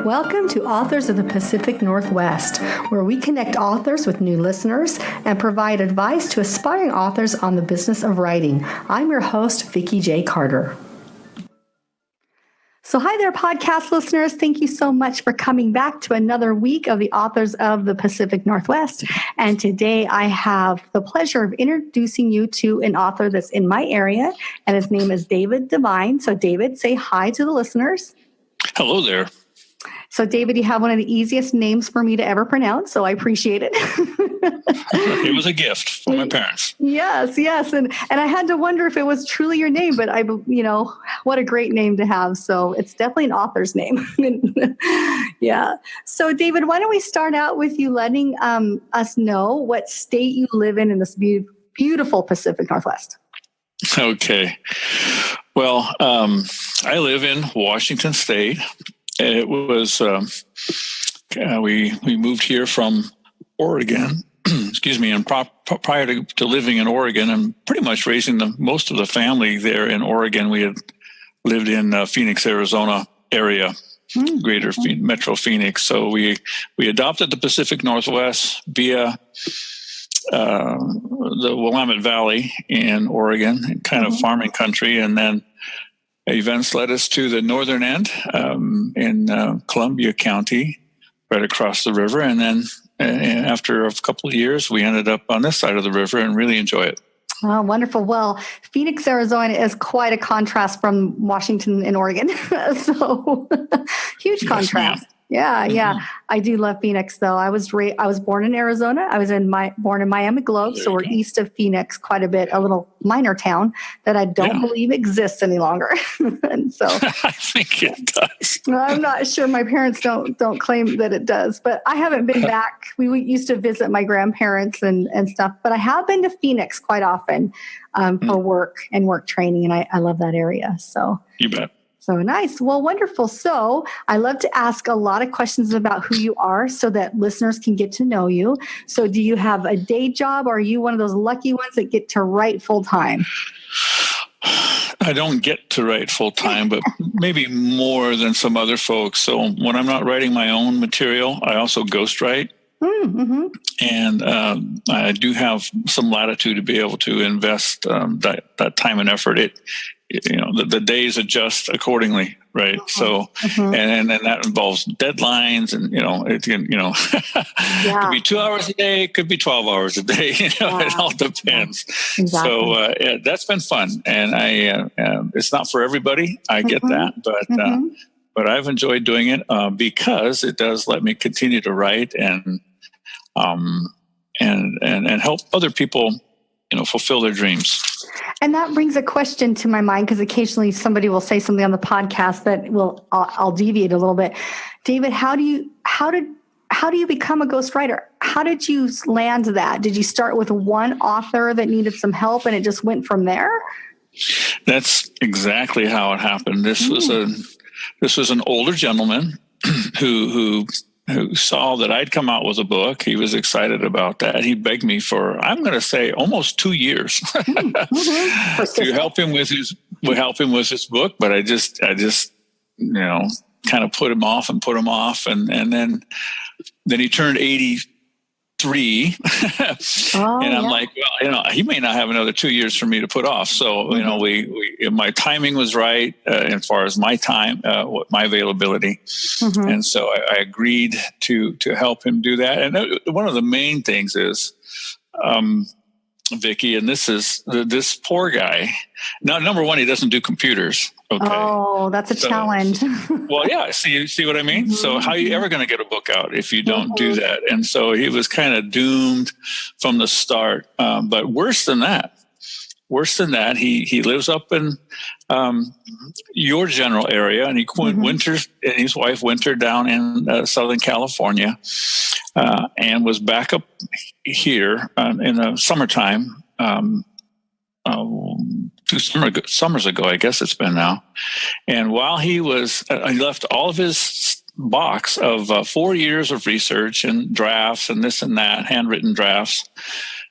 Welcome to Authors of the Pacific Northwest, where we connect authors with new listeners and provide advice to aspiring authors on the business of writing. I'm your host, Vikki J. Carter. So hi there, podcast listeners. Thank you so much for coming back to another week of the Authors of the Pacific Northwest. And today I have the pleasure of introducing you to an author that's in my area, and his name is David Devine. So David, say hi to the listeners. Hello there. So David, you have one of the easiest names for me to ever pronounce, so I appreciate it. It was a gift from my parents. Yes. And I had to wonder if it was truly your name, but what a great name to have. So it's definitely an author's name. Yeah. So David, why don't we start out with you letting us know what state you live in this beautiful Pacific Northwest. Okay. Well, I live in Washington State. It was, we moved here from Oregon, excuse me, and prior to living in Oregon and pretty much raising most of the family there in Oregon, we had lived in Phoenix, Arizona area, greater Metro Phoenix. So we adopted the Pacific Northwest via the Willamette Valley in Oregon, kind of farming country, and then events led us to the northern end in Columbia County, right across the river. And then after a couple of years, we ended up on this side of the river and really enjoy it. Oh, wonderful. Well, Phoenix, Arizona is quite a contrast from Washington and Oregon. So huge contrast. Yes, Yeah. I do love Phoenix, though. I was born in Arizona. I was born in Miami Globe, so we're east of Phoenix quite a bit, a little minor town that I don't believe exists any longer. And so I think it does. I'm not sure. My parents don't claim that it does, but I haven't been back. We used to visit my grandparents and stuff, but I have been to Phoenix quite often for work and work training, and I love that area. So you bet. So nice. Well, wonderful. So I love to ask a lot of questions about who you are so that listeners can get to know you. So do you have a day job, or are you one of those lucky ones that get to write full time? I don't get to write full time, but maybe more than some other folks. So when I'm not writing my own material, I also ghostwrite. Mm-hmm. And I do have some latitude to be able to invest that time and effort. The days adjust accordingly, right? So, and that involves deadlines, and it could be 2 hours a day, it could be 12 hours a day. It all depends. Exactly. So that's been fun, and it's not for everybody. I get that, but I've enjoyed doing it because it does let me continue to write and help other people, fulfill their dreams. And that brings a question to my mind, because occasionally somebody will say something on the podcast that I'll deviate a little bit. David, how do you become a ghostwriter? How did you land that? Did you start with one author that needed some help and it just went from there? That's exactly how it happened. This was an older gentleman who saw that I'd come out with a book. He was excited about that. He begged me for, I'm going to say, almost 2 years to help him with his book. But I just kind of put him off, and then he turned 83. And I'm like, well, he may not have another 2 years for me to put off. So, my timing was right as far as my time, my availability. And so I agreed to help him do that. And one of the main things is, Vikki, and this poor guy. Now, number one, he doesn't do computers. Okay. Oh, that's a challenge. Well, yeah. See what I mean? So how are you ever going to get a book out if you don't do that? And so he was kind of doomed from the start. But worse than that, he lives up in your general area, and he winters, and his wife wintered down in Southern California, and was back up here in the summertime. 2 summers ago, I guess it's been now. And while he left all of his box of 4 years of research and drafts and this and that, handwritten drafts,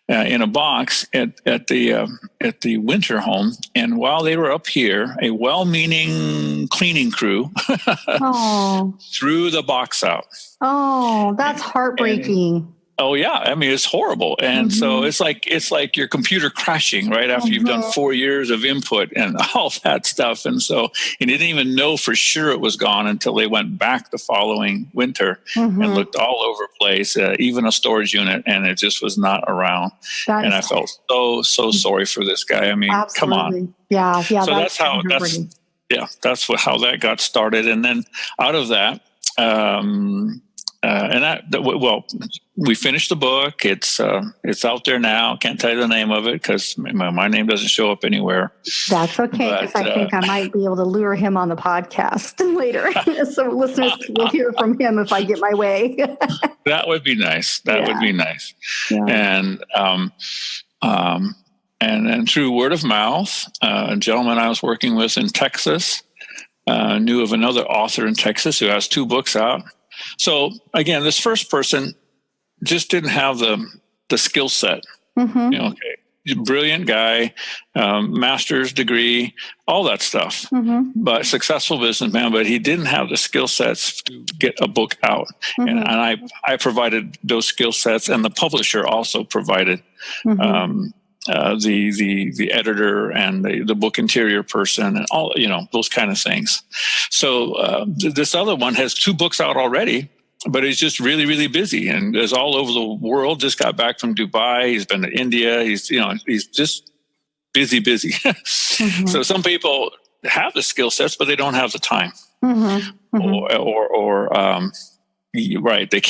in a box at the winter home. And while they were up here, a well-meaning cleaning crew threw the box out. Oh, that's heartbreaking. Oh yeah, I mean it's horrible, and so it's like your computer crashing right after you've done 4 years of input and all that stuff, and so you didn't even know for sure it was gone until they went back the following winter and looked all over the place, even a storage unit, and it just was not around. And I felt so sorry for this guy. I mean, come on, yeah. So that's how how that got started, and then out of that. We finished the book. It's out there now. Can't tell you the name of it because my name doesn't show up anywhere. That's okay, because I think I might be able to lure him on the podcast later. So listeners will hear from him if I get my way. That would be nice. That would be nice. Yeah. And through word of mouth, a gentleman I was working with in Texas knew of another author in Texas who has 2 books out. So again, this first person just didn't have the skill set. Brilliant guy, master's degree, all that stuff, but successful businessman, but he didn't have the skill sets to get a book out. And I provided those skill sets, and the publisher also provided the editor and the book interior person and all, those kind of things. So this other one has 2 books out already, but he's just really, really busy and is all over the world. Just got back from Dubai. He's been to India. He's just busy. So some people have the skill sets, but they don't have the time, right. They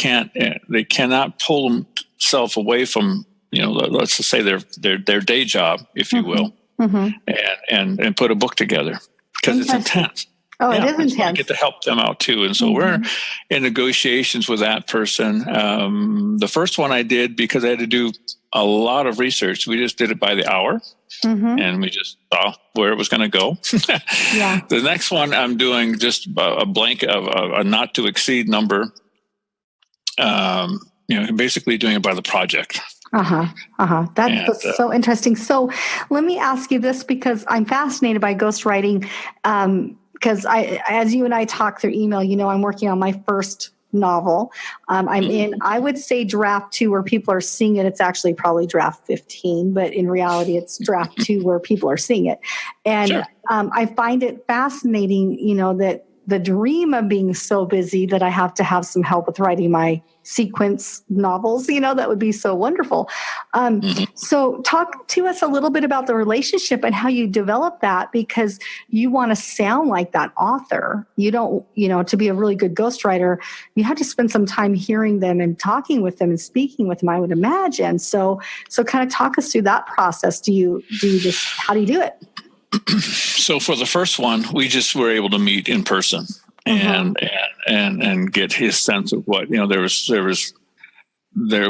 cannot pull themselves away from, let's just say their day job, if you will, and put a book together because it's intense. Oh, it is intense. I get to help them out too. And so we're in negotiations with that person. The first one I did because I had to do a lot of research. We just did it by the hour and we just saw where it was going to go. The next one I'm doing just a blanket of a not to exceed number, basically doing it by the project. That's so interesting. So let me ask you this, because I'm fascinated by ghostwriting. Because as you and I talk through email, I'm working on my first novel. I'm in, I would say draft 2 where people are seeing it. It's actually probably draft 15, but in reality it's draft 2 where people are seeing it. And I find it fascinating, that the dream of being so busy that I have to have some help with writing my sequence novels, that would be so wonderful. So talk to us a little bit about the relationship and how you develop that, because you want to sound like that author. You don't, to be a really good ghostwriter, you have to spend some time hearing them and talking with them and speaking with them, I would imagine. So kind of talk us through that process. How do you do it? So for the first one, we just were able to meet in person and get his sense of what, there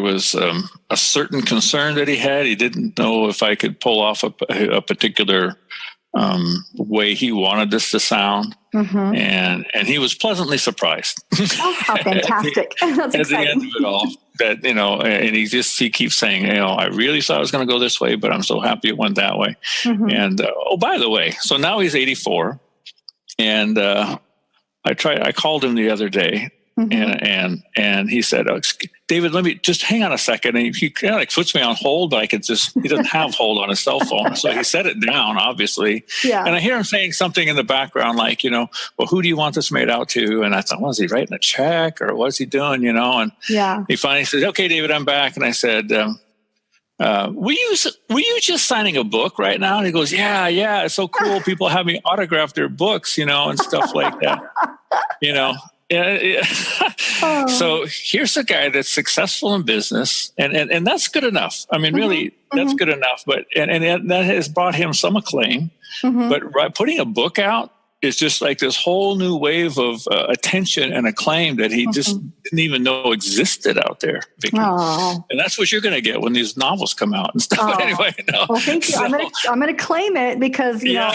was a certain concern that he had. He didn't know if I could pull off a particular way he wanted this to sound. And he was pleasantly surprised. Oh, how fantastic. That's at exciting. the end of it all, that, and he keeps saying, I really thought I was going to go this way, but I'm so happy it went that way. And, by the way, so now he's 84 and, I called him the other day and he said, David, let me just hang on a second. And he kind of puts me on hold, but he doesn't have hold on his cell phone. So he set it down, obviously. Yeah. And I hear him saying something in the background, like, well, who do you want this made out to? And I thought, was he writing a check or what's he doing? And he finally says, okay, David, I'm back. And I said, were you just signing a book right now? And he goes, yeah, it's so cool. People have me autograph their books, and stuff like that, So here's a guy that's successful in business, and that's good enough. I mean, really, that's good enough. But and that has brought him some acclaim. But putting a book out is just like this whole new wave of attention and acclaim that he just didn't even know existed out there, Vikki. Oh. And that's what you're going to get when these novels come out and stuff. Oh. Anyway, no. Well, thank you. I'm gonna claim it because you know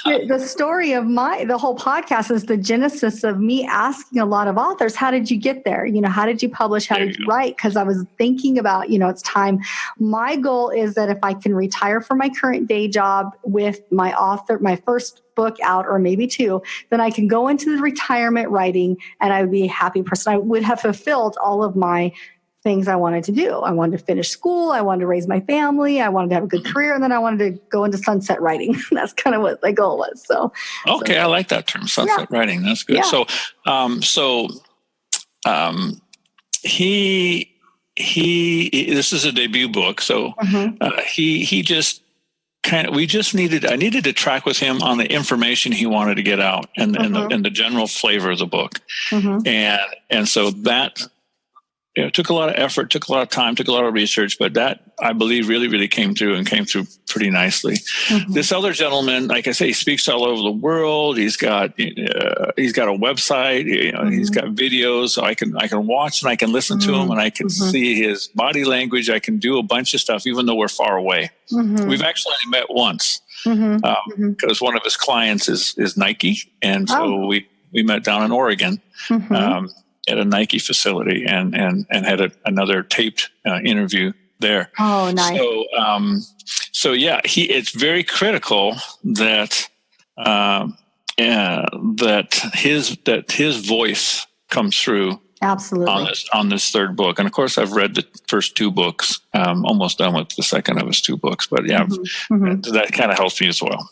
the story of the whole podcast is the genesis of me asking a lot of authors, how did you get there? You know, how did you publish? How did you write? Because I was thinking about, you know, it's time. My goal is that if I can retire from my current day job with my first book out, or maybe two, then I can go into the retirement writing and I would be a happy person. I would have fulfilled all of my things I wanted to do. I wanted to finish school. I wanted to raise my family. I wanted to have a good career. And then I wanted to go into sunset writing. That's kind of what my goal was. So, okay. I like that term, sunset writing. That's good. Yeah. He this is a debut book. So, he just I needed to track with him on the information he wanted to get out and the general flavor of the book. And so that, you know, took a lot of effort, took a lot of time, took a lot of research, but that, I believe, really came through pretty nicely. This other gentleman, like I say, he speaks all over the world. He's got a website, you know, he's got videos, so I can watch and I can listen to him and I can see his body language. I can do a bunch of stuff, even though we're far away. We've actually met once because one of his clients is Nike. And so we met down in Oregon. At a Nike facility and had another taped interview there. Oh, nice. So yeah, it's very critical that his voice comes through. Absolutely. On this third book. And of course I've read the first two books, almost done with the second of his two books, but yeah, that kind of helps me as well.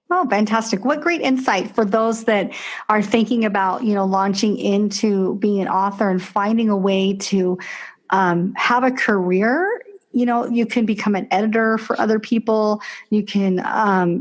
Oh, fantastic. What great insight for those that are thinking about, you know, launching into being an author and finding a way to have a career. You know, you can become an editor for other people. You can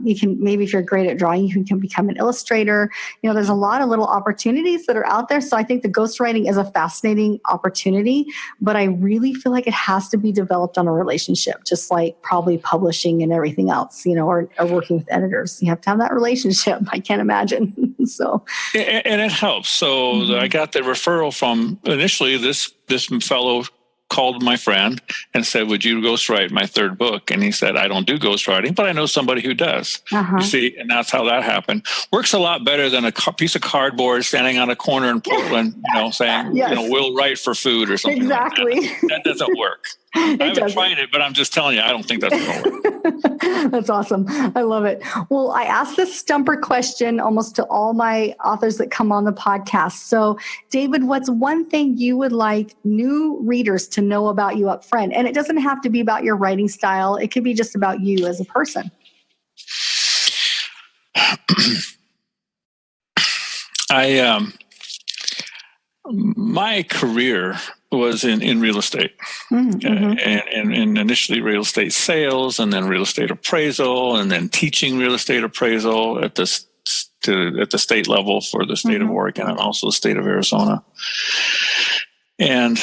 maybe if you're great at drawing, you can become an illustrator. You know, there's a lot of little opportunities that are out there. So I think the ghostwriting is a fascinating opportunity, but I really feel like it has to be developed on a relationship, just like probably publishing and everything else, you know, or working with editors. You have to have that relationship. I can't imagine. So, and it helps. So I got the referral from initially this fellow called my friend and said, would you ghostwrite my third book? And he said, I don't do ghostwriting, but I know somebody who does. You see, and that's how that happened. Works a lot better than a piece of cardboard standing on a corner in Portland, you know, saying, you know, we'll write for food or something. Exactly. Like that. That doesn't work. I haven't tried it, but I'm just telling you, I don't think that's going to work. That's awesome. I love it. Well, I ask this stumper question almost to all my authors that come on the podcast. So, David, what's one thing you would like new readers to know about you up front? And it doesn't have to be about your writing style. It could be just about you as a person. My career was in real estate, and initially real estate sales, and then real estate appraisal, and then teaching real estate appraisal at the state level for the state of Oregon and also the state of Arizona, and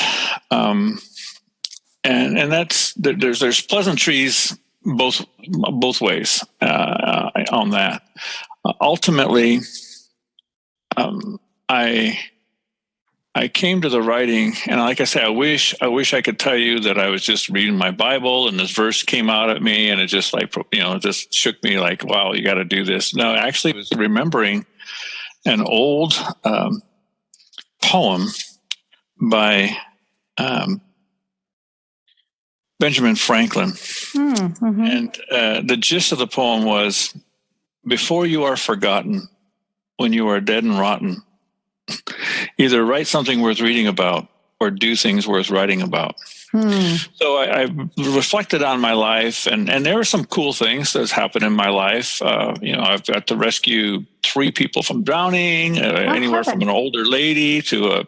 that's there's pleasantries both ways on that. Ultimately, I came to the writing, and like I say, I wish I could tell you that I was just reading my Bible and this verse came out at me and it just just shook me like, wow, you got to do this. No, actually, I was remembering an old poem by Benjamin Franklin. And the gist of the poem was, before you are forgotten, when you are dead and rotten, either write something worth reading about or do things worth writing about. So I reflected on my life, and there were some cool things that's happened in my life. I've got to rescue 3 people from drowning, anywhere from an older lady to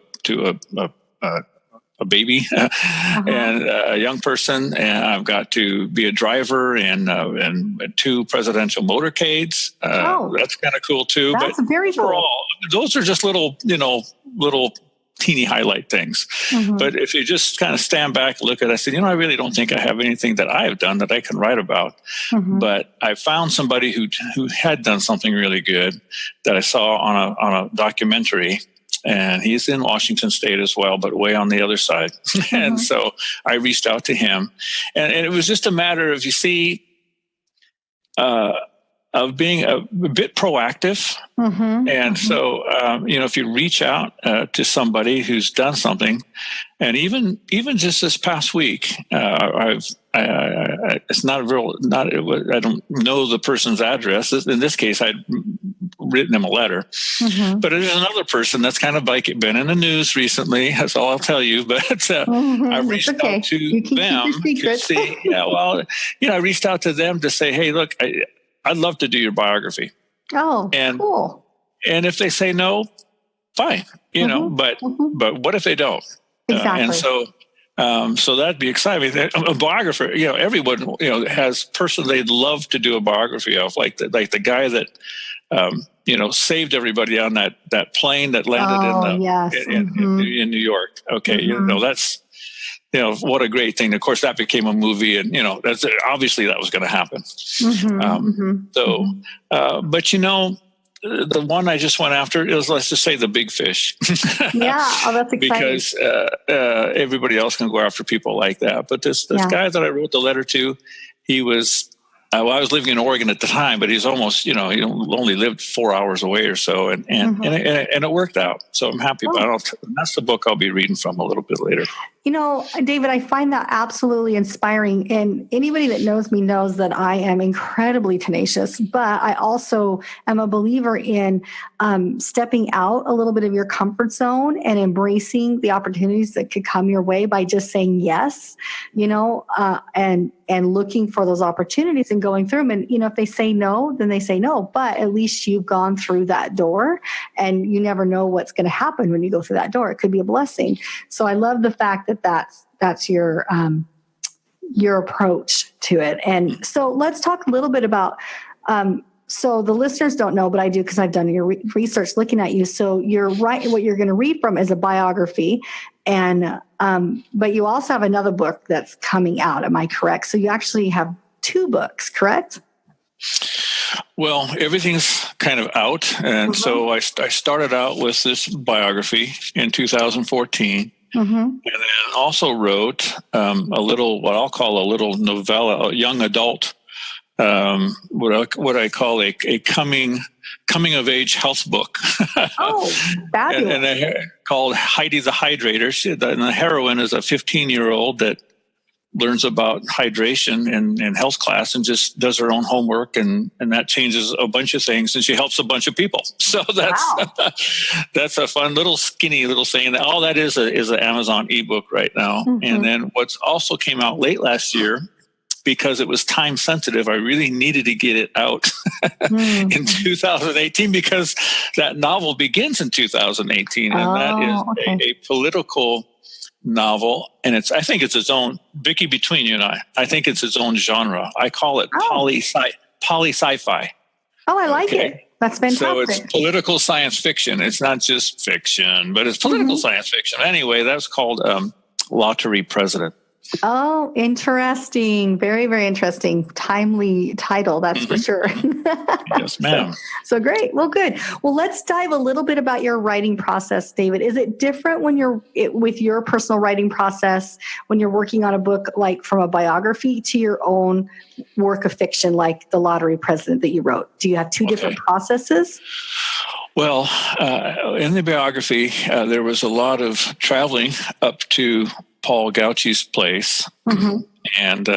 a baby and a young person, and I've got to be a driver and 2 presidential motorcades. That's kind of cool too. That's very cool. Those are just little teeny highlight things. But if you just kind of stand back, look at it, I said, I really don't think I have anything that I have done that I can write about. But I found somebody who had done something really good that I saw on a documentary. And he's in Washington State as well, but way on the other side. And so I reached out to him. And it was just a matter of, of being a bit proactive. And so, if you reach out to somebody who's done something, and even just this past week, I don't know the person's address. In this case, I'd written him a letter, but there's another person that's kind of like been in the news recently. That's all I'll tell you. But I reached out to them to see. I reached out to them to say, hey, look, I'd love to do your biography. Oh, cool. And if they say no, fine, but what if they don't? Exactly. And so that'd be exciting. A biographer, everyone, has person they'd love to do a biography of, like the guy that, saved everybody on that plane that landed in New York. Okay. That's, what a great thing. Of course, that became a movie, and, that's obviously that was going to happen. But, the one I just went after is, let's just say, the big fish. That's exciting. Because everybody else can go after people like that. But this guy that I wrote the letter to, he was, I was living in Oregon at the time, but he's almost, he only lived 4 hours away or so. And it worked out. So I'm happy about it. That's the book I'll be reading from a little bit later. David, I find that absolutely inspiring. And anybody that knows me knows that I am incredibly tenacious, but I also am a believer in stepping out a little bit of your comfort zone and embracing the opportunities that could come your way by just saying yes, and looking for those opportunities and going through them. And, if they say no, then they say no, but at least you've gone through that door, and you never know what's going to happen when you go through that door. It could be a blessing. So I love the fact that that's your approach to it. And so let's talk a little bit about, so the listeners don't know, but I do, because I've done your research looking at you. So you're right. What you're going to read from is a biography, and but you also have another book that's coming out. Am I correct? So you actually have 2 books, correct? Well, everything's kind of out, and so I started out with this biography in 2014. And then also wrote a little, what I'll call a little novella, a young adult, what I call a coming of age health book. Oh, fabulous! and called Heidi the Hydrator. And the heroine is a 15-year-old that learns about hydration in health class and just does her own homework, and that changes a bunch of things, and she helps a bunch of people. So that's a fun little skinny little thing. All that is an Amazon ebook right now. And then what's also came out late last year, because it was time sensitive, I really needed to get it out in 2018, because that novel begins in 2018, and that is a political novel, and I think it's its own, Vikki, between you and I think it's its own genre. I call it poly sci-fi. Oh, I like it. That's fantastic. So it's political science fiction. It's not just fiction, but it's political science fiction. Anyway, that's called Lottery President. Oh, interesting. Very, very interesting. Timely title, that's for sure. Yes, ma'am. So great. Well, good. Well, let's dive a little bit about your writing process, David. Is it different when with your personal writing process, when you're working on a book like from a biography to your own work of fiction, like The Lottery President that you wrote? Do you have 2 different processes? Well, in the biography, there was a lot of traveling up to Paul Gauchi's place and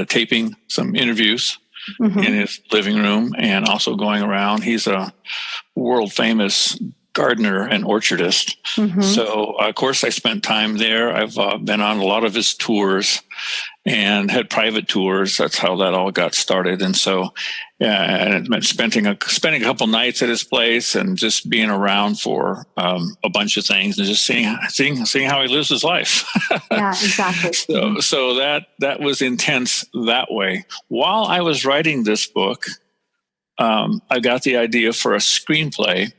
taping some interviews in his living room, and also going around. He's a world famous gardener and orchardist. So, of course, I spent time there. I've been on a lot of his tours and had private tours. That's how that all got started. And so, and it meant spending a couple nights at his place and just being around for a bunch of things and just seeing how he lives his life. Yeah, exactly. So that was intense that way. While I was writing this book, I got the idea for a screenplay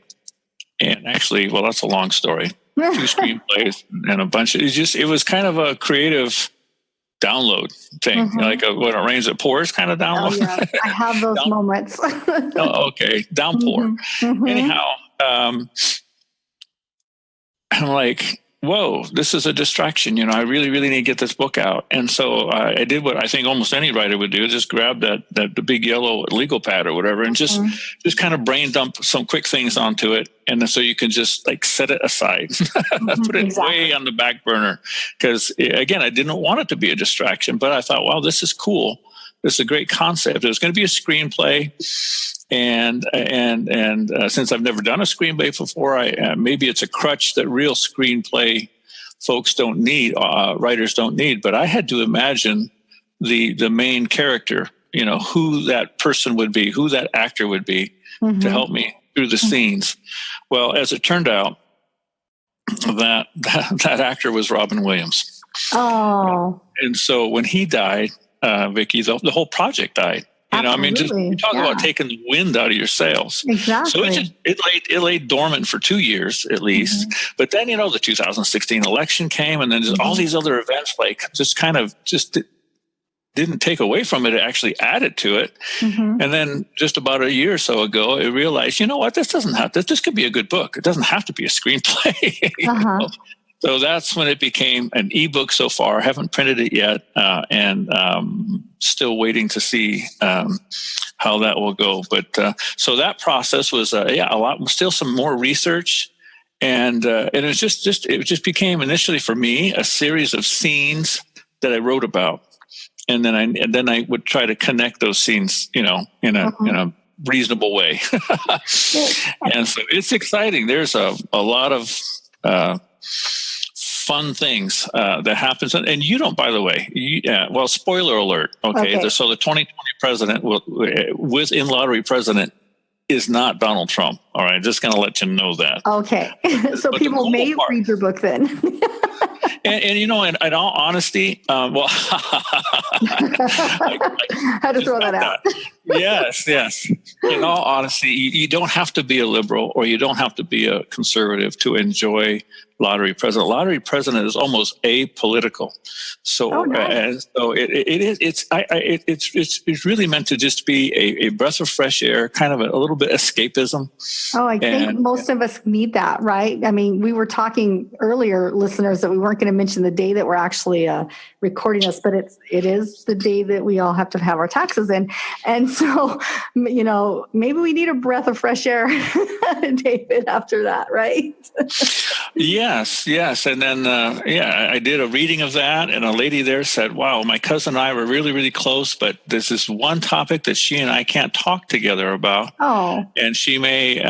and actually, well, that's a long story. 2 screenplays and a bunch of, it was kind of a creative download thing, like a when it rains it pours kind of download. Oh, yeah. I have those moments. Okay, downpour. Anyhow, I'm like, whoa, this is a distraction. I really, really need to get this book out. And so I did what I think almost any writer would do, just grab the big yellow legal pad or whatever, and just kind of brain dump some quick things onto it. And then so you can just like set it aside, put it way on the back burner. Because again, I didn't want it to be a distraction, but I thought, wow, this is cool. This is a great concept. It was going to be a screenplay. And since I've never done a screenplay before, maybe it's a crutch that real screenplay folks don't need, writers don't need. But I had to imagine the main character, who that person would be, who that actor would be, to help me through the scenes. Well, as it turned out, that actor was Robin Williams. Oh, and so when he died, Vikki, the whole project died. Just you talk about taking the wind out of your sails. Exactly. So it lay dormant for 2 years at least. But then, the 2016 election came, and then just all these other events just didn't take away from it. It actually added to it. And then just about a year or so ago, it realized, this could be a good book. It doesn't have to be a screenplay. So that's when it became an ebook so far. I haven't printed it yet, and still waiting to see how that will go. But so that process was a lot, still some more research, and it just became initially for me a series of scenes that I wrote about, and then I would try to connect those scenes, in a reasonable way. And so it's exciting. There's a lot of fun things that happens, and you don't, by the way, spoiler alert. Okay. So the 2020 president with in-lottery president is not Donald Trump. All right, just going to let you know that. Okay. So but people may read your book then. and in all honesty, I had to throw that out. Yes. In all honesty, you don't have to be a liberal or you don't have to be a conservative to enjoy lottery president. Lottery president is almost apolitical. So, and so it's really meant to just be a breath of fresh air, kind of a little bit escapism. Oh, I think most of us need that, right? I mean, we were talking earlier, listeners, that we weren't going to mention the day that we're actually recording this, but it is the day that we all have to have our taxes in. And so, maybe we need a breath of fresh air, David, after that, right? Yes. And then, I did a reading of that, and a lady there said, wow, my cousin and I were really, really close, but there's this one topic that she and I can't talk together about. Oh. And she may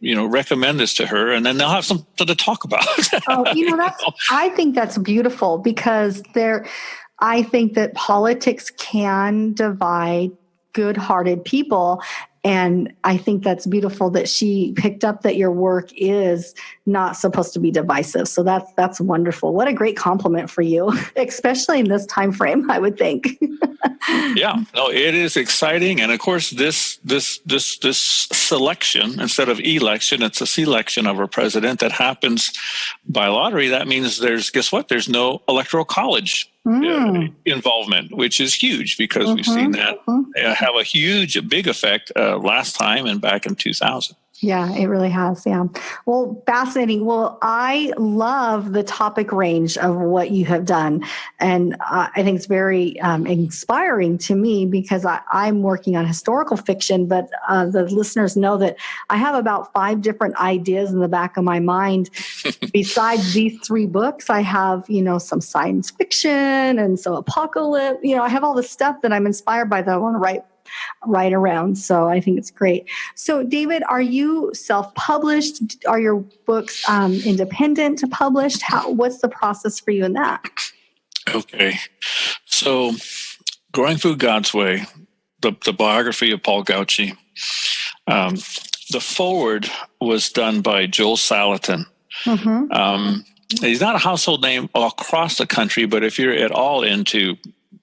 recommend this to her, and then they'll have something to talk about. I think that's beautiful, because I think that politics can divide good-hearted people. And I think that's beautiful that she picked up that your work is not supposed to be divisive. So that's wonderful. What a great compliment for you, especially in this time frame, I would think. Yeah, no, it is exciting. And of course, this selection, instead of election, it's a selection of our president that happens by lottery. That means there's no electoral college involvement, which is huge, because we've seen that have a big effect last time and back in 2000. Yeah, it really has. Yeah. Well, fascinating. Well, I love the topic range of what you have done. And I think it's very inspiring to me, because I'm working on historical fiction, but the listeners know that I have about 5 different ideas in the back of my mind. Besides these 3 books, I have, some science fiction and some apocalypse. I have all the stuff that I'm inspired by that I want to write around. So I think it's great. So David, are you self-published? Are your books independent published? What's the process for you in that? Okay. So Going Through God's Way, the biography of Paul Gauci, the foreword was done by Joel Salatin. He's not a household name across the country, but if you're at all into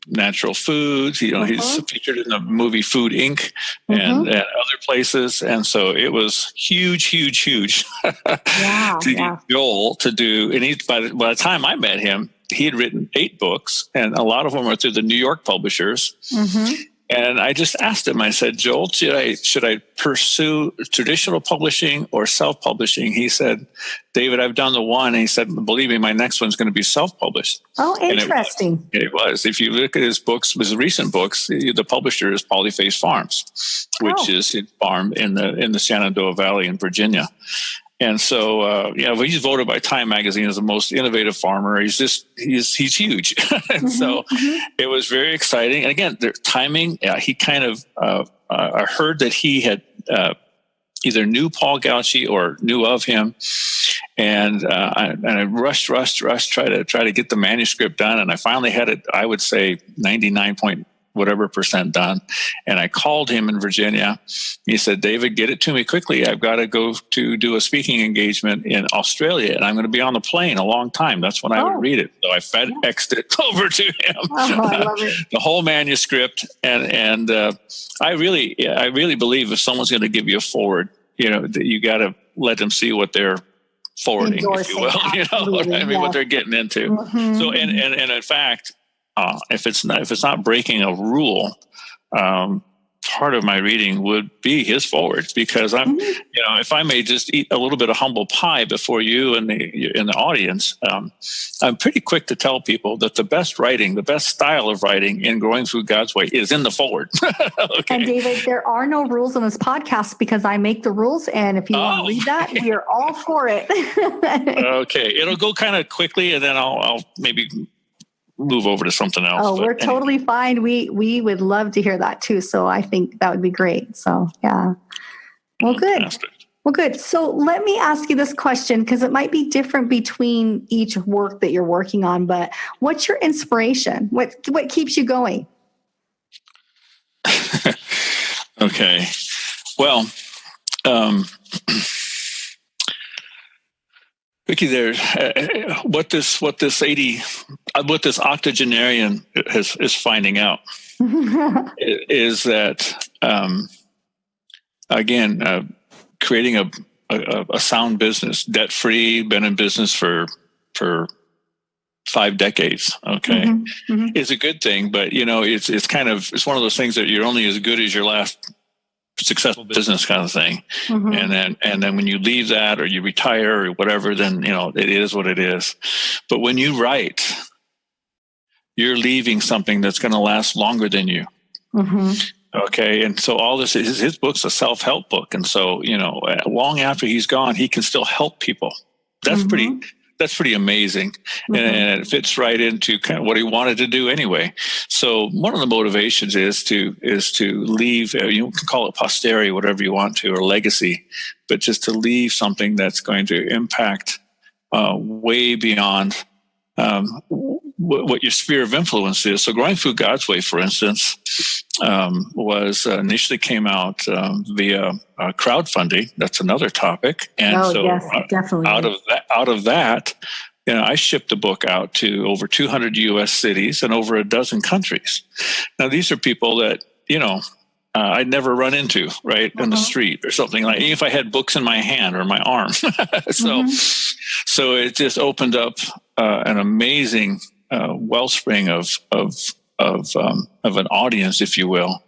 natural foods. He's featured in the movie Food Inc. and other places. And so it was huge to get Joel to do. And by the time I met him, he had written 8 books, and a lot of them are through the New York publishers. And I just asked him, I said, Joel, should I pursue traditional publishing or self-publishing? He said, David, I've done the one. And he said, believe me, my next one's going to be self-published. Oh, interesting. It was. If you look at his books, his recent books, the publisher is Polyface Farms, which is a farm in the Shenandoah Valley in Virginia. And so, he's voted by Time Magazine as the most innovative farmer. He's huge. And so it was very exciting. And again, the timing, he kind of, I heard that he had either knew Paul Gauci or knew of him. And I rushed, try to get the manuscript done. And I finally had it, I would say 99% done. And I called him in Virginia. He said, David, get it to me quickly. I've got to go to do a speaking engagement in Australia, and I'm going to be on the plane a long time. That's when I would read it. So I FedExed it over to him. Oh, I love it. The whole manuscript. And I really believe if someone's going to give you a forward, that you got to let them see what they're forwarding, if you will, what they're getting into. So, and in fact, if it's not breaking a rule, part of my reading would be his forwards, because I'm, if I may just eat a little bit of humble pie before you and the audience, I'm pretty quick to tell people that the best style of writing in Growing Through God's Way is in the forward. Okay. And David, there are no rules on this podcast because I make the rules, and if you want to read that, we are all for it. Okay, it'll go kind of quickly, and then I'll maybe move over to something else. Oh, we're totally fine. We would love to hear that too. So I think that would be great. So yeah. Well, fantastic. Good. Well, good. So let me ask you this question, because it might be different between each work that you're working on, but what's your inspiration? What keeps you going? Okay. Well, Vikki, what this octogenarian is finding out is that creating a sound business, debt free, been in business for 5 decades. Okay, is a good thing, but it's one of those things that you're only as good as your last successful business kind of thing. And then when you leave that or you retire or whatever, then, it is what it is. But when you write, you're leaving something that's going to last longer than you. Okay. And so all this is, his book's a self-help book. And so, long after he's gone, he can still help people. That's pretty amazing. And it fits right into kind of what he wanted to do anyway. So one of the motivations is to leave, you can call it posterity, whatever you want to, or legacy, but just to leave something that's going to impact way beyond what your sphere of influence is. So Growing Through God's Way, for instance, was initially came out via crowdfunding. That's another topic. And yes, definitely. Out of that, I shipped the book out to over 200 U.S. cities and over a dozen countries. Now, these are people that, I'd never run into in the street or something like, if I had books in my hand or my arm. So it just opened up an amazing wellspring of an audience, if you will,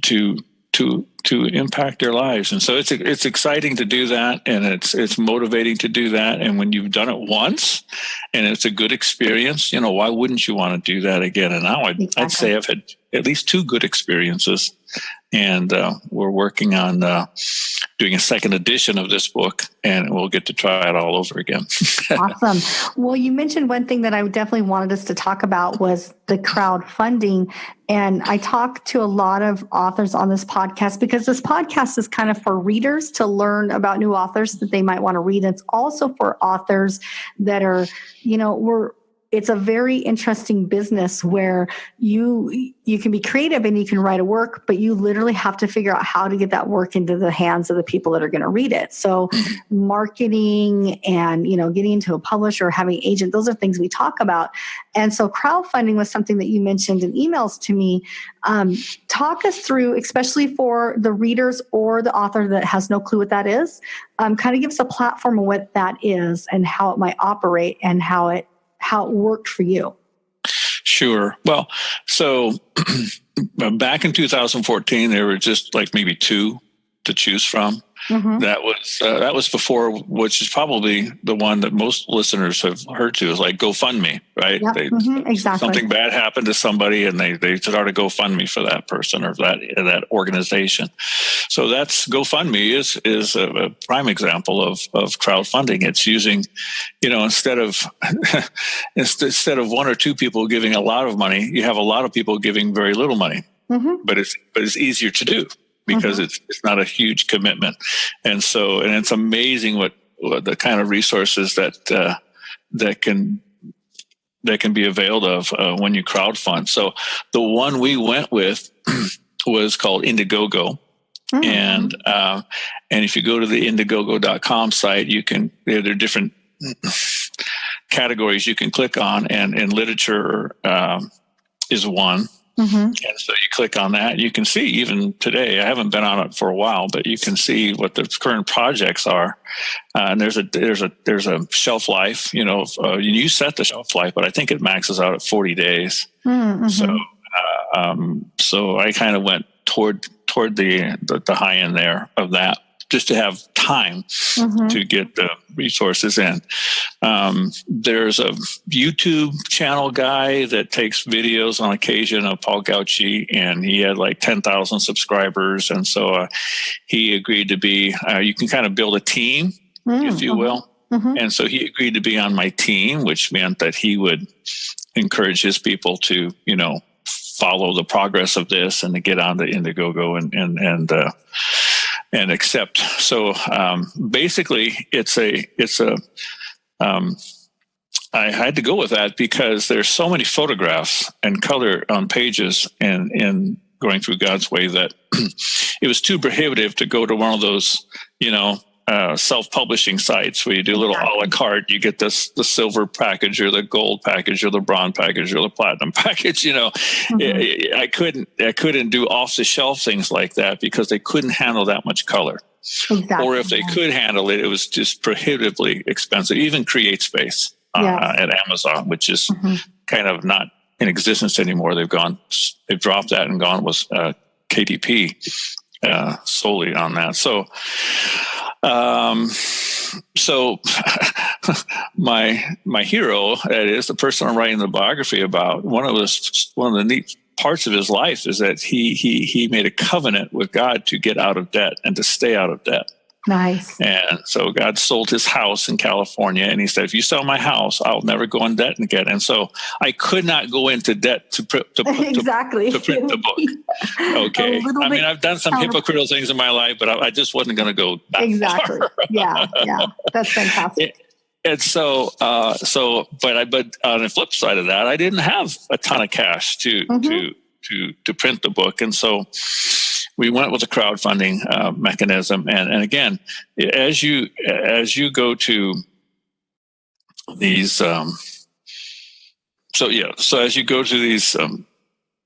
to impact their lives. And so it's exciting to do that, and it's motivating to do that. And when you've done it once and it's a good experience, why wouldn't you want to do that again? And now I'd say I've had at least 2 good experiences, and we're working on doing a second edition of this book, and we'll get to try it all over again. Awesome. Well, you mentioned one thing that I definitely wanted us to talk about was the crowdfunding. And I talk to a lot of authors on this podcast because this podcast is kind of for readers to learn about new authors that they might want to read. It's also for authors that are, it's a very interesting business where you can be creative and you can write a work, but you literally have to figure out how to get that work into the hands of the people that are going to read it. So marketing and, getting into a publisher, having an agent, those are things we talk about. And so crowdfunding was something that you mentioned in emails to me. Talk us through, especially for the readers or the author that has no clue what that is, kind of give us a platform of what that is and how it might operate and how it worked for you. Sure. Well, so back in 2014, there were just like maybe two to choose from. Mm-hmm. That was before, which is probably the one that most listeners have heard to, is like GoFundMe, right? Yep. Exactly. Something bad happened to somebody, and they started GoFundMe for that person or that organization. So that's GoFundMe is a prime example of crowdfunding. It's using, instead of one or two people giving a lot of money, you have a lot of people giving very little money. Mm-hmm. But it's easier to do, because it's not a huge commitment. And it's amazing what the kind of resources that can be availed of when you crowdfund. So the one we went with was called Indiegogo. Mm-hmm. And if you go to the Indiegogo.com site, there are different categories you can click on, and literature is one. Mm-hmm. And so you click on that, you can see, even today, I haven't been on it for a while, but you can see what the current projects are. And there's a shelf life, you set the shelf life, but I think it maxes out at 40 days. Mm-hmm. So I kind of went toward the high end there of that, just to have time to get the resources in. There's a YouTube channel guy that takes videos on occasion of Paul Gauci, and he had like 10,000 subscribers. And so he agreed to be, you can kind of build a team, if you will. Mm-hmm. And so he agreed to be on my team, which meant that he would encourage his people to, follow the progress of this and to get on the Indiegogo and accept. So basically, I had to go with that because there's so many photographs and color on pages and in going through God's way that it was too prohibitive to go to one of those, self-publishing sites where you do a little a la carte. You get the silver package or the gold package or the bronze package or the platinum package. Mm-hmm. I couldn't do off the shelf things like that because they couldn't handle that much color. Exactly. Or if they could handle it, it was just prohibitively expensive. Even CreateSpace at Amazon, which is kind of not in existence anymore. They've dropped that and gone with KDP solely on that. So my hero, that is the person I'm writing the biography about, one of the neat parts of his life is that he made a covenant with God to get out of debt and to stay out of debt. Nice. And so God sold his house in California, and he said, if you sell my house, I'll never go in debt again. And so I could not go into debt to print the book. Okay. I mean, I've done some hypocritical things in my life, but I just wasn't going to go that far. Yeah. That's fantastic. And so, but on the flip side of that, I didn't have a ton of cash to print the book. And so we went with a crowdfunding mechanism. And again, as you go to these, as you go to these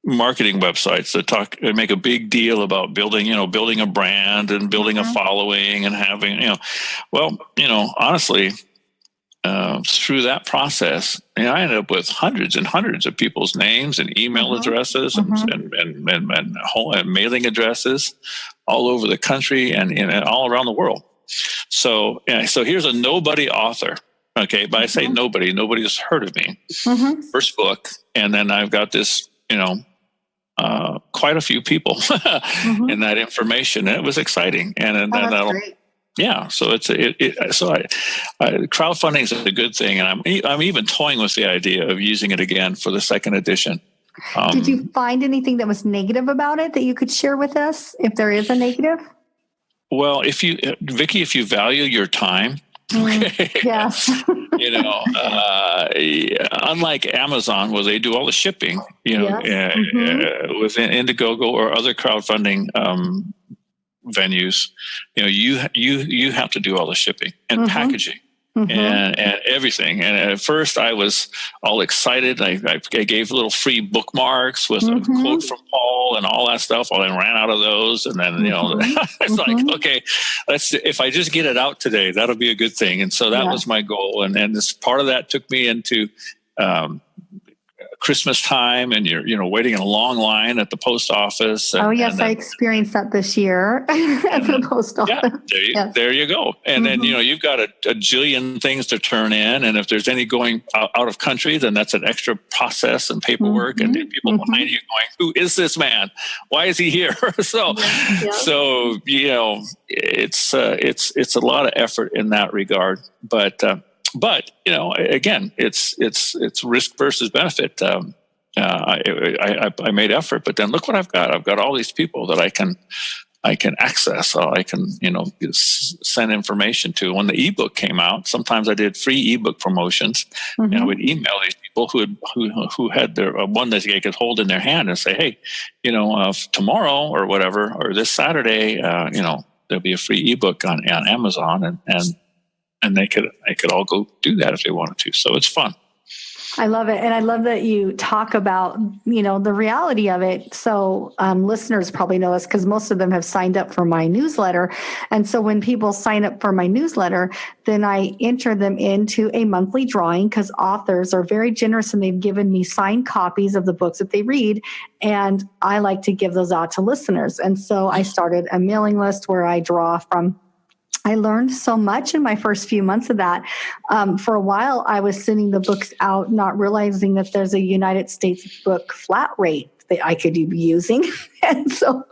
marketing websites that make a big deal about building a brand and building a following and having, honestly, through that process, I ended up with hundreds and hundreds of people's names and email addresses and mailing addresses all over the country and all around the world. So here's a nobody author. Okay, but I say nobody's heard of me. First book, and then I've got this, quite a few people in that information. And it was exciting, and that'll. Great. Yeah, so crowdfunding is a good thing, and I'm even toying with the idea of using it again for the second edition. Did you find anything that was negative about it that you could share with us, if there is a negative? Well, Vikki, if you value your time Okay. Yes. Unlike Amazon, where they do all the shipping, Yes. within Indiegogo or other crowdfunding venues, you have to do all the shipping and packaging. And everything. And at first I was all excited. I gave little free bookmarks with a quote from Paul and all that stuff. Well, I ran out of those. And then, it's like, okay, if I just get it out today, that'll be a good thing. And so that was my goal. And this part of that took me into, Christmas time, and you're waiting in a long line at the post office. And, I experienced that this year at the post office. There you go. And then you've got a jillion things to turn in, and if there's any going out of country, then that's an extra process and paperwork, and people behind you going, "Who is this man? Why is he here?" So it's a lot of effort in that regard, but again, it's risk versus benefit. I made effort, but then look what I've got. I've got all these people that I can access. I can, send information to. When the ebook came out, sometimes I did free ebook promotions, and I would email these people who had their one that they could hold in their hand and say, "Hey, tomorrow or whatever, or this Saturday, there'll be a free ebook on Amazon," and they could all go do that if they wanted to. So it's fun. I love it. And I love that you talk about, the reality of it. So listeners probably know this because most of them have signed up for my newsletter. And so when people sign up for my newsletter, then I enter them into a monthly drawing because authors are very generous and they've given me signed copies of the books that they read. And I like to give those out to listeners. And so I started a mailing list where I draw from. I learned so much in my first few months of that. For a while, I was sending the books out, not realizing that there's a United States book flat rate that I could be using. And so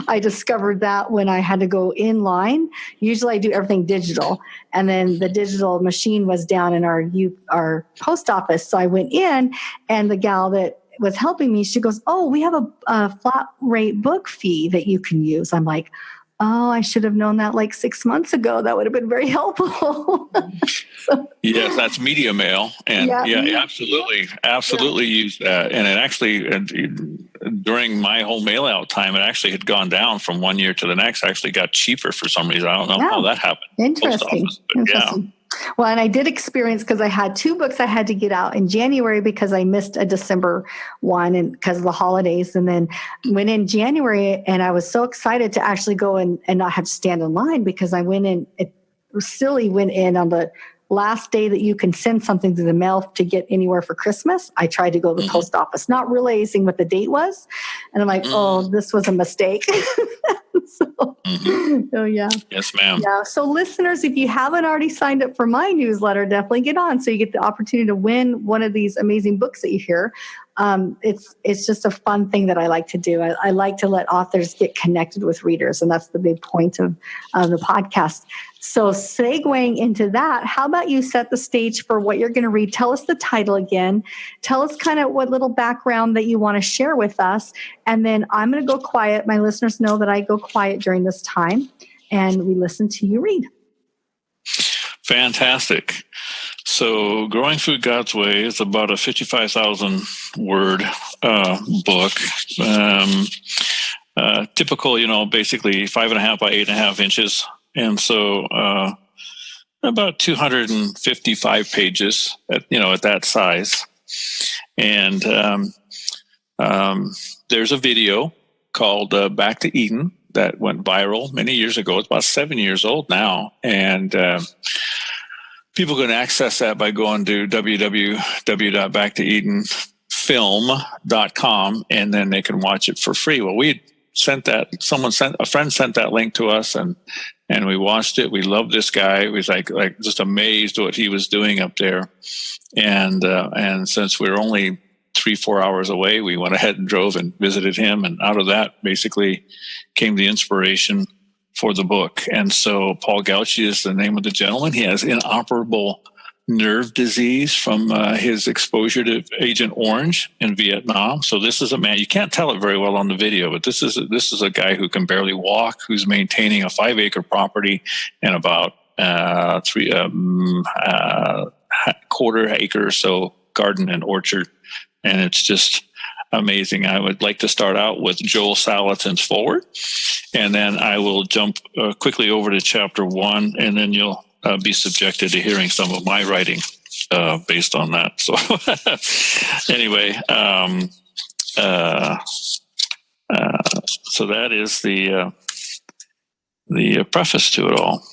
I discovered that when I had to go in line. Usually I do everything digital. And then the digital machine was down in our post office. So I went in, and the gal that was helping me, she goes, "Oh, we have a flat rate book fee that you can use." I'm like, "Oh, I should have known that like 6 months ago. That would have been very helpful." Yes, that's media mail. And absolutely use that. And it actually, during my whole mail out time, it actually had gone down from one year to the next. Actually got cheaper for some reason. I don't know how that happened. Interesting. Well, and I did experience, because I had 2 books I had to get out in January because I missed a December one and because of the holidays, and then went in January, and I was so excited to actually go and not have to stand in line, because I went in, it silly went in on the last day that you can send something to the mail to get anywhere for Christmas. I tried to go to the post office, not realizing what the date was. And I'm like, oh, this was a mistake. So yeah. Yes, ma'am. Yeah. So listeners, if you haven't already signed up for my newsletter, definitely get on so you get the opportunity to win one of these amazing books that you hear. It's just a fun thing that I like to do. I like to let authors get connected with readers, and that's the big point of the podcast. So segueing into that, how about you set the stage for what you're going to read? Tell us the title again. Tell us kind of what little background that you want to share with us. And then I'm going to go quiet. My listeners know that I go quiet during this time, and we listen to you read. Fantastic. So Growing Through God's Way is about a 55,000 word book. Typical, basically 5.5 by 8.5 inches. And so about 255 pages at that size. And there's a video called Back to Eden that went viral many years ago. It's about 7 years old now. And people can access that by going to www.backtoedenfilm.com, and then they can watch it for free. Well, a friend sent that link to us, and we watched it. We loved this guy. We was like just amazed what he was doing up there. And since we were only 3-4 hours away, we went ahead and drove and visited him. And out of that basically came the inspiration for the book. And so Paul Gauchi is the name of the gentleman. He has inoperable nerve disease from his exposure to Agent Orange in Vietnam. So this is a man, you can't tell it very well on the video, but this is a guy who can barely walk, who's maintaining a 5-acre property and about quarter acre or so garden and orchard, and it's just amazing. I would like to start out with Joel Salatin's foreword, and then I will jump quickly over to chapter 1, and then you'll be subjected to hearing some of my writing based on that. So anyway, so that is the preface to it all.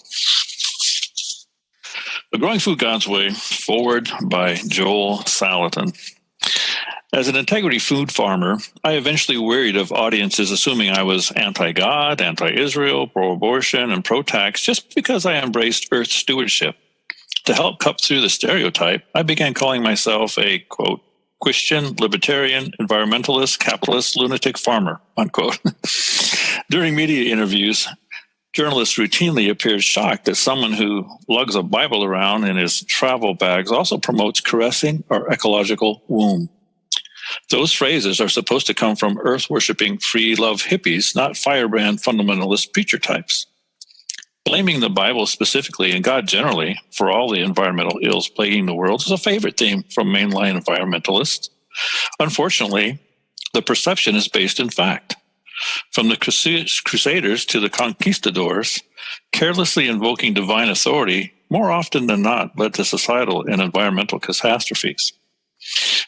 The Growing Food God's Way, forward by Joel Salatin. As an integrity food farmer, I eventually worried of audiences assuming I was anti-God, anti-Israel, pro-abortion, and pro-tax just because I embraced Earth stewardship. To help cut through the stereotype, I began calling myself a, quote, Christian, libertarian, environmentalist, capitalist, lunatic farmer, unquote. During media interviews, journalists routinely appeared shocked that someone who lugs a Bible around in his travel bags also promotes caressing our ecological womb. Those phrases are supposed to come from earth-worshipping free-love hippies, not firebrand fundamentalist preacher types. Blaming the Bible specifically, and God generally, for all the environmental ills plaguing the world is a favorite theme from mainline environmentalists. Unfortunately, the perception is based in fact. From the Crusaders to the conquistadors, carelessly invoking divine authority more often than not led to societal and environmental catastrophes.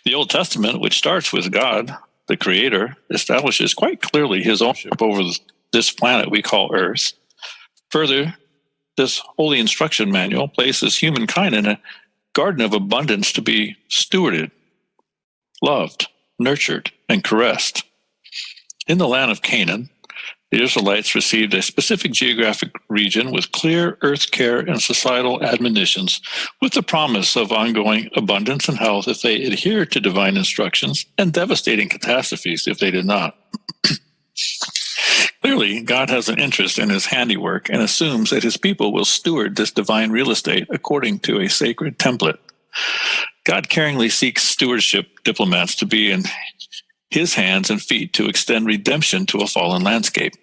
The Old Testament, which starts with God, the Creator, establishes quite clearly his ownership over this planet we call Earth. Further, this holy instruction manual places humankind in a garden of abundance to be stewarded, loved, nurtured, and caressed. In the land of Canaan, the Israelites received a specific geographic region with clear earth care and societal admonitions, with the promise of ongoing abundance and health if they adhered to divine instructions, and devastating catastrophes if they did not. Clearly, God has an interest in his handiwork and assumes that his people will steward this divine real estate according to a sacred template. God caringly seeks stewardship diplomats to be in his hands and feet to extend redemption to a fallen landscape.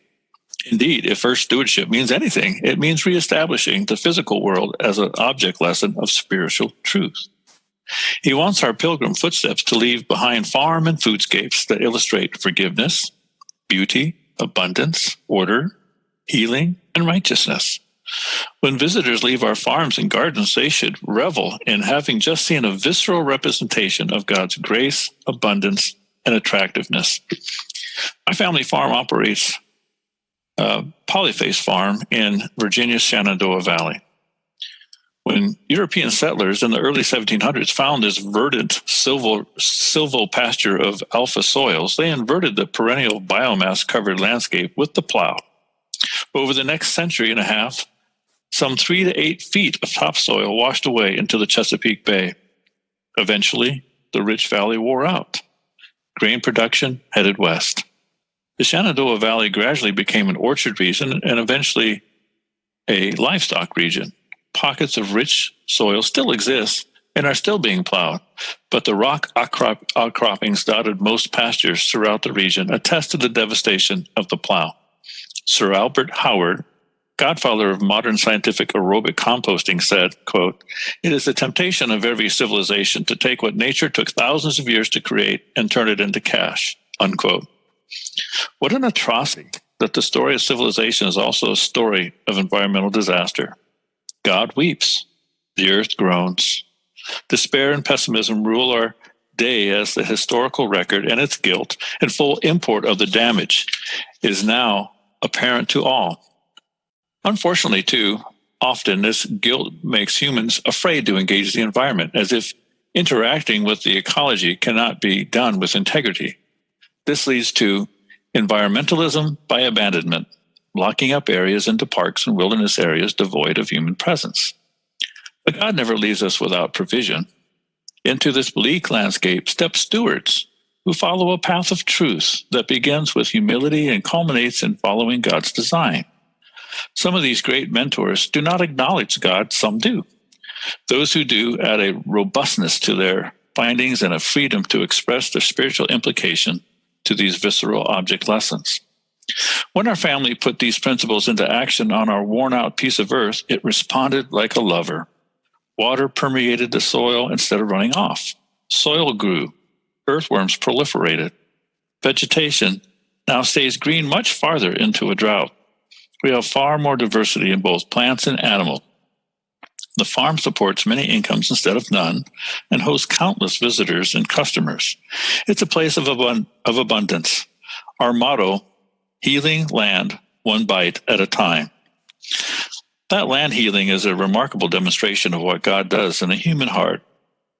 Indeed, if Earth stewardship means anything, it means reestablishing the physical world as an object lesson of spiritual truth. He wants our pilgrim footsteps to leave behind farm and foodscapes that illustrate forgiveness, beauty, abundance, order, healing, and righteousness. When visitors leave our farms and gardens, they should revel in having just seen a visceral representation of God's grace, abundance, and attractiveness. My family farm operates a polyface farm in Virginia's Shenandoah Valley. When European settlers in the early 1700s found this verdant silvopasture of alpha soils, they inverted the perennial biomass-covered landscape with the plow. Over the next century and a half, some 3 to 8 feet of topsoil washed away into the Chesapeake Bay. Eventually, the rich valley wore out. Grain production headed west. The Shenandoah Valley gradually became an orchard region and eventually a livestock region. Pockets of rich soil still exist and are still being plowed, but the rock outcroppings dotted most pastures throughout the region attest to the devastation of the plow. Sir Albert Howard, godfather of modern scientific aerobic composting, said, quote, "It is the temptation of every civilization to take what nature took thousands of years to create and turn it into cash," unquote. What an atrocity that the story of civilization is also a story of environmental disaster. God weeps, the earth groans. Despair and pessimism rule our day as the historical record and its guilt and full import of the damage is now apparent to all. Unfortunately, too, often this guilt makes humans afraid to engage the environment, as if interacting with the ecology cannot be done with integrity. This leads to environmentalism by abandonment, locking up areas into parks and wilderness areas devoid of human presence. But God never leaves us without provision. Into this bleak landscape step stewards who follow a path of truth that begins with humility and culminates in following God's design. Some of these great mentors do not acknowledge God, some do. Those who do add a robustness to their findings and a freedom to express their spiritual implication to these visceral object lessons. When our family put these principles into action on our worn-out piece of earth, it responded like a lover. Water permeated the soil instead of running off. Soil grew. Earthworms proliferated. Vegetation now stays green much farther into a drought. We have far more diversity in both plants and animals. The farm supports many incomes instead of none and hosts countless visitors and customers. It's a place of abundance. Our motto, healing land, one bite at a time. That land healing is a remarkable demonstration of what God does in a human heart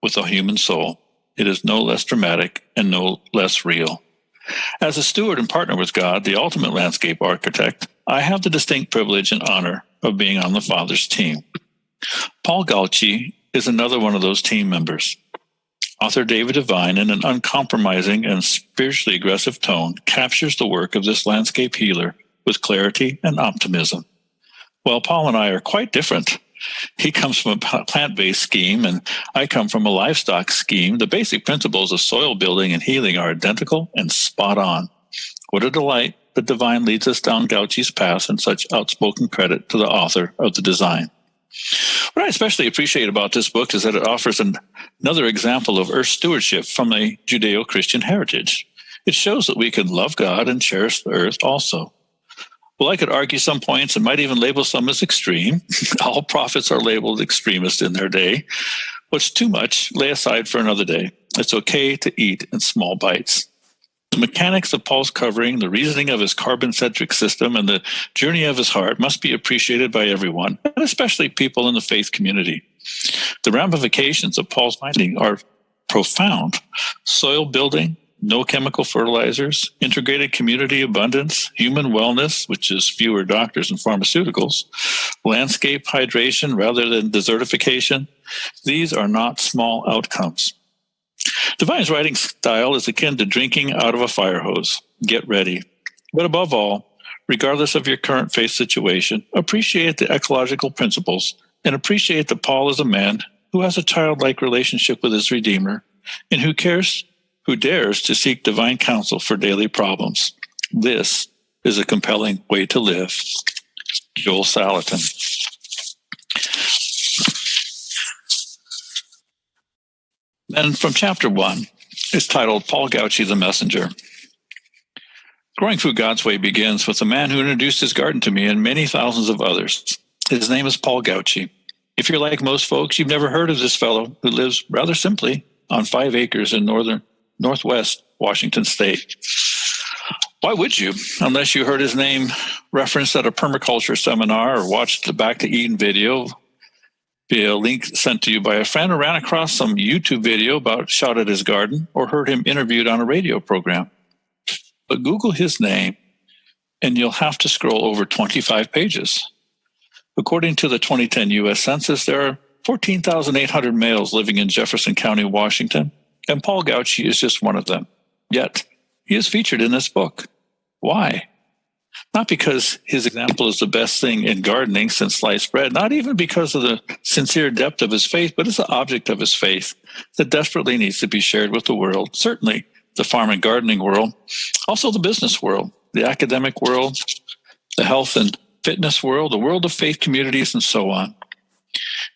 with a human soul. It is no less dramatic and no less real. As a steward and partner with God, the ultimate landscape architect, I have the distinct privilege and honor of being on the Father's team. Paul Gauci is another one of those team members. Author David Devine, in an uncompromising and spiritually aggressive tone, captures the work of this landscape healer with clarity and optimism. Well, Paul and I are quite different. He comes from a plant-based scheme, and I come from a livestock scheme. The basic principles of soil building and healing are identical and spot on. What a delight that Devine leads us down Gauci's path, and such outspoken credit to the author of the design. What I especially appreciate about this book is that it offers another example of earth stewardship from a Judeo-Christian heritage. It shows that we can love God and cherish the earth also. Well, I could argue some points and might even label some as extreme. All prophets are labeled extremists in their day. What's too much, lay aside for another day. It's okay to eat in small bites. The mechanics of Paul's covering, the reasoning of his carbon-centric system, and the journey of his heart must be appreciated by everyone, and especially people in the faith community. The ramifications of Paul's finding are profound. Soil building, no chemical fertilizers, integrated community abundance, human wellness, which is fewer doctors and pharmaceuticals, landscape hydration rather than desertification. These are not small outcomes. Devine's writing style is akin to drinking out of a fire hose. Get ready. But above all, regardless of your current faith situation, appreciate the ecological principles and appreciate that Paul is a man who has a childlike relationship with his Redeemer and who dares to seek divine counsel for daily problems. This is a compelling way to live. Joel Salatin. And from chapter 1, it's titled Paul Gauci the Messenger. Growing through God's way begins with the man who introduced his garden to me and many thousands of others. His name is Paul Gauci. If you're like most folks, you've never heard of this fellow who lives rather simply on 5 acres in northwest Washington state. Why would you, unless you heard his name referenced at a permaculture seminar or watched the Back to Eden video via a link sent to you by a friend, or ran across some YouTube video about shot at his garden, or heard him interviewed on a radio program? But Google his name, and you'll have to scroll over 25 pages. According to the 2010 U.S. Census, there are 14,800 males living in Jefferson County, Washington, and Paul Gauci is just one of them. Yet, he is featured in this book. Why? Not because his example is the best thing in gardening since sliced bread, not even because of the sincere depth of his faith, but as an object of his faith that desperately needs to be shared with the world, certainly the farm and gardening world, also the business world, the academic world, the health and fitness world, the world of faith communities, and so on.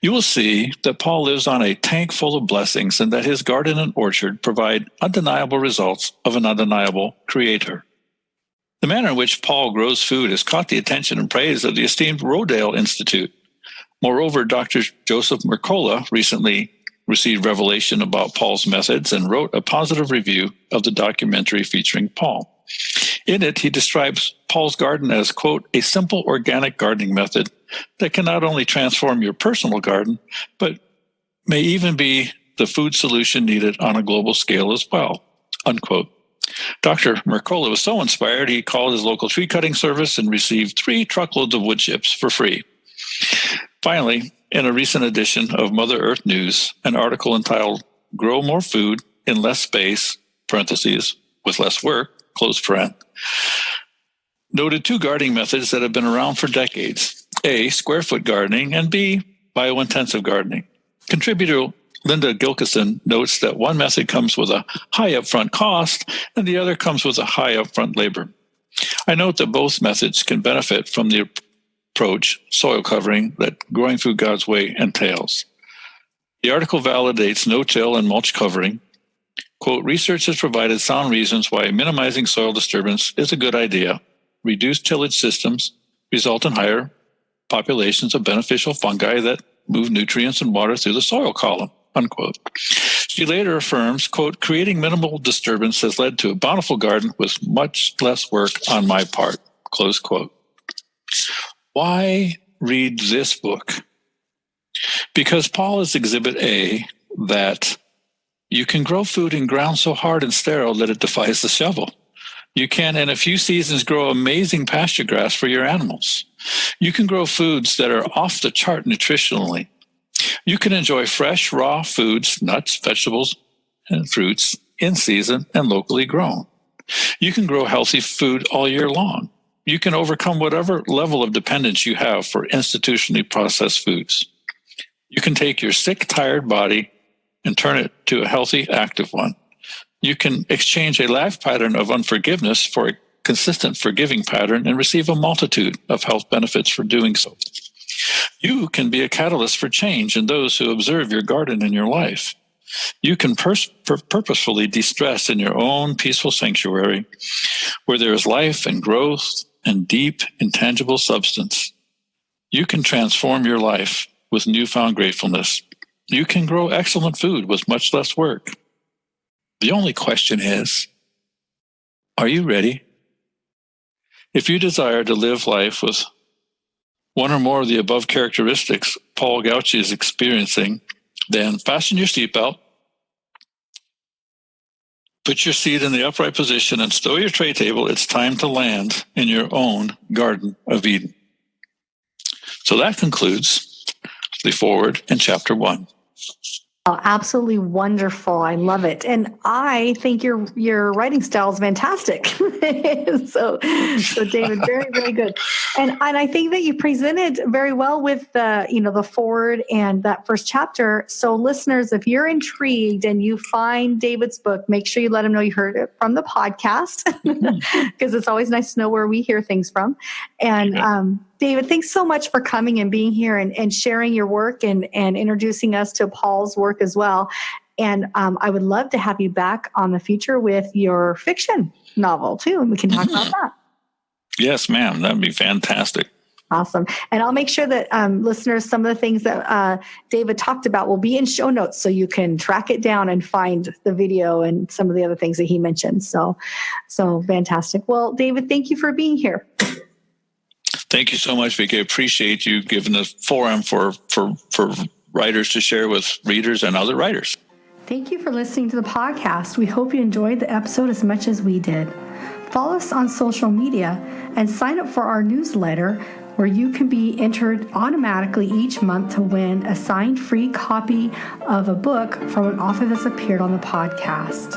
You will see that Paul lives on a tank full of blessings and that his garden and orchard provide undeniable results of an undeniable creator. The manner in which Paul grows food has caught the attention and praise of the esteemed Rodale Institute. Moreover, Dr. Joseph Mercola recently received revelation about Paul's methods and wrote a positive review of the documentary featuring Paul. In it, he describes Paul's garden as, quote, a simple organic gardening method that can not only transform your personal garden, but may even be the food solution needed on a global scale as well, unquote. Dr. Mercola was so inspired, he called his local tree cutting service and received 3 truckloads of wood chips for free. Finally, in a recent edition of Mother Earth News, an article entitled Grow More Food in Less Space, parentheses, with less work, close paren, noted 2 gardening methods that have been around for decades. A, square foot gardening, and B, biointensive gardening. Contributor Linda Gilkison notes that one method comes with a high upfront cost and the other comes with a high upfront labor. I note that both methods can benefit from the approach, soil covering, that growing food God's way entails. The article validates no-till and mulch covering. Quote, research has provided sound reasons why minimizing soil disturbance is a good idea. Reduced tillage systems result in higher populations of beneficial fungi that move nutrients and water through the soil column, unquote. She later affirms, quote, creating minimal disturbance has led to a bountiful garden with much less work on my part, close quote. Why read this book? Because Paul is Exhibit A that you can grow food in ground so hard and sterile that it defies the shovel. You can, in a few seasons, grow amazing pasture grass for your animals. You can grow foods that are off the chart nutritionally. You can enjoy fresh, raw foods, nuts, vegetables, and fruits in season and locally grown. You can grow healthy food all year long. You can overcome whatever level of dependence you have for institutionally processed foods. You can take your sick, tired body and turn it to a healthy, active one. You can exchange a life pattern of unforgiveness for a consistent forgiving pattern and receive a multitude of health benefits for doing so. You can be a catalyst for change in those who observe your garden in your life. You can purposefully de-stress in your own peaceful sanctuary where there is life and growth and deep, intangible substance. You can transform your life with newfound gratefulness. You can grow excellent food with much less work. The only question is, are you ready? If you desire to live life with one or more of the above characteristics Paul Gauci is experiencing, then fasten your seatbelt, put your seat in the upright position, and stow your tray table. It's time to land in your own Garden of Eden. So that concludes the foreword in chapter 1. Oh, absolutely wonderful. I love it. And I think your writing style is fantastic. so David, very, very good. And I think that you presented very well with the foreword and that first chapter. So listeners, if you're intrigued and you find David's book, make sure you let him know you heard it from the podcast, because it's always nice to know where we hear things from. And David, thanks so much for coming and being here and sharing your work and introducing us to Paul's work as well. And I would love to have you back on the future with your fiction novel too, and we can talk about that. Yes, ma'am. That'd be fantastic. Awesome. And I'll make sure that listeners, some of the things that David talked about will be in show notes so you can track it down and find the video and some of the other things that he mentioned. So fantastic. Well, David, thank you for being here. Thank you so much, Vikki. I appreciate you giving this forum for writers to share with readers and other writers. Thank you for listening to the podcast. We hope you enjoyed the episode as much as we did. Follow us on social media and sign up for our newsletter, where you can be entered automatically each month to win a signed free copy of a book from an author that's appeared on the podcast.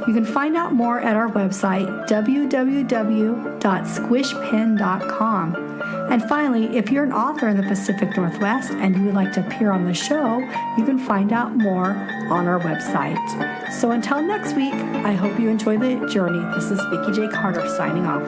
You can find out more at our website, www.squishpen.com. And finally, if you're an author in the Pacific Northwest and you would like to appear on the show, you can find out more on our website. So until next week, I hope you enjoy the journey. This is Vikki J. Carter signing off.